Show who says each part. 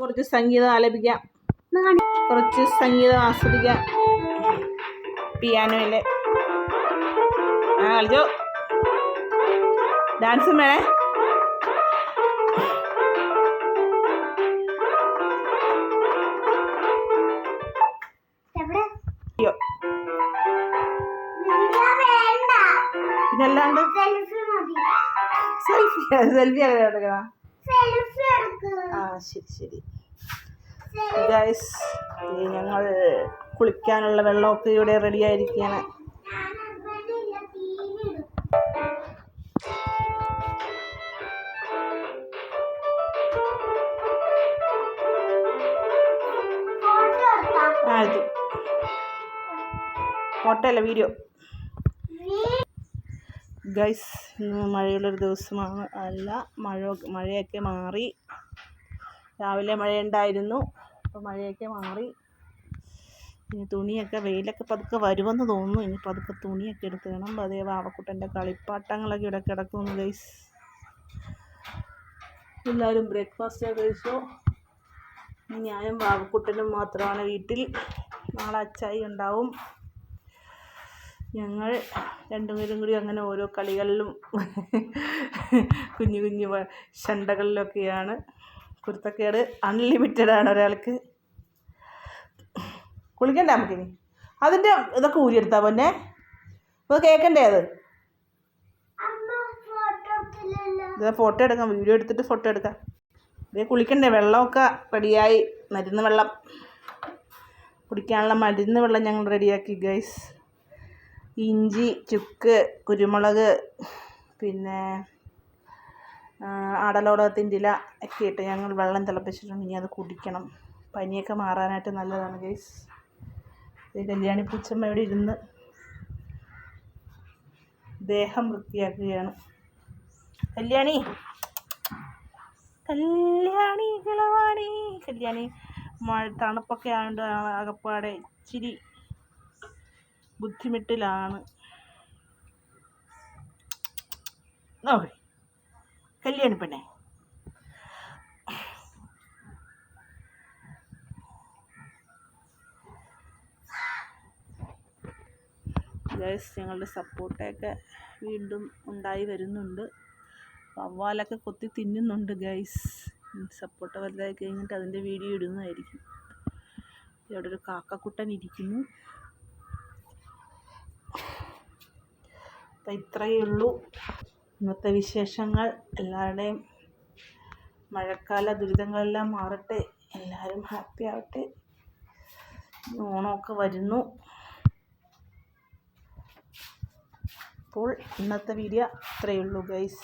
Speaker 1: കുറച്ച് സംഗീതം ആലപിക്കാം, കുറച്ച് സംഗീതം ആസ്വദിക്കാം. പിയാനോയിലെ കളിച്ചോ. ഡാൻസും വേണേ. പിന്നല്ലാണ്ട് സെൽഫി അങ്ങനെ എടുക്കണം. ആ ശരി. ഗൈസ്, ഞങ്ങൾ കുളിക്കാനുള്ള വെള്ളമൊക്കെ ഇവിടെ റെഡി ആയിരിക്കുകയാണ്. ഫോട്ടോ അല്ല, വീഡിയോ. ഗൈസ്, ഇന്ന് മഴയുള്ളൊരു ദിവസമാണ്. മഴയൊക്കെ മാറി. രാവിലെ മഴയുണ്ടായിരുന്നു, അപ്പോൾ മഴയൊക്കെ മാറി. ഇനി തുണിയൊക്കെ, വെയിലൊക്കെ പതുക്കെ വരുമെന്ന് തോന്നുന്നു. ഇനി പതുക്കെ തുണിയൊക്കെ എടുത്ത് വേണം. അതേ വാവക്കുട്ടൻ്റെ കളിപ്പാട്ടങ്ങളൊക്കെ ഇവിടെ കിടക്കുന്നു. ഗൈസ്, എല്ലാവരും ബ്രേക്ക്ഫാസ്റ്റ് കഴിച്ചു. ഞാനും വാവക്കുട്ടനും മാത്രമാണ് വീട്ടിൽ. നാളെ അച്ചായി ഉണ്ടാവും. ഞങ്ങൾ രണ്ടുപേരും കൂടി അങ്ങനെ ഓരോ കളികളിലും കുഞ്ഞു കുഞ്ഞു ശണ്ടകളിലൊക്കെയാണ്. കുരുത്തക്കേട് അൺലിമിറ്റഡാണ് ഒരാൾക്ക്. കുളിക്കണ്ടേ നമുക്കിനി? അതിൻ്റെ ഇതൊക്കെ ഊരിയെടുത്താൽ പൊന്നെ, ഇപ്പോൾ കേൾക്കണ്ടേ? ഇത് ഫോട്ടോ എടുക്കാം, വീഡിയോ എടുത്തിട്ട് ഫോട്ടോ എടുക്കാം. ഇതേ കുളിക്കണ്ടേ? വെള്ളമൊക്കെ റെഡിയായി. മരുന്ന് വെള്ളം കുടിക്കാനുള്ള മരുന്ന് വെള്ളം ഞങ്ങൾ റെഡിയാക്കി. ഗൈസ്, ഇഞ്ചി, ചുക്ക്, കുരുമുളക്, പിന്നെ ആടലോടകത്തിൻ്റെ ഇല ഒക്കെ ഇട്ട് ഞങ്ങൾ വെള്ളം തിളപ്പിച്ചിട്ടുണ്ട്. ഇനി അത് കുടിക്കണം. പനിയൊക്കെ മാറാനായിട്ട് നല്ലതാണ്. ഗൈസ്, കല്യാണി പൂച്ചമ്മ ഇവിടെ ഇരുന്ന് ദേഹം വൃത്തിയാക്കുകയാണ്. കല്യാണി കിളവാണി. കല്യാണി തണുപ്പൊക്കെ ആയതുകൊണ്ട് അകപ്പാടെ ഇച്ചിരി ബുദ്ധിമുട്ടിലാണ്. ഓക്കെ കല്യാണി പെണ്ണെ. ഗൈസ്, ഞങ്ങളുടെ സപ്പോർട്ടൊക്കെ വീണ്ടും ഉണ്ടായി വരുന്നുണ്ട്. വവ്വാലൊക്കെ കൊത്തി തിന്നുന്നുണ്ട്. ഗൈസ്, സപ്പോർട്ട് വലുതായി കഴിഞ്ഞിട്ട് അതിൻ്റെ വീഡിയോ ഇടുന്നതായിരിക്കും. ഇവിടെ ഒരു കാക്കക്കുട്ടൻ ഇരിക്കുന്നു. അപ്പം ഇത്രയേ ഉള്ളൂ ഇന്നത്തെ വിശേഷങ്ങൾ. എല്ലാവരുടെയും മഴക്കാല ദുരിതങ്ങളെല്ലാം മാറട്ടെ, എല്ലാവരും ഹാപ്പി ആവട്ടെ. ഓണമൊക്കെ വരുന്നു. അപ്പോൾ ഇന്നത്തെ വീഡിയോ ഇത്രയേ ഉള്ളൂ ഗൈസ്.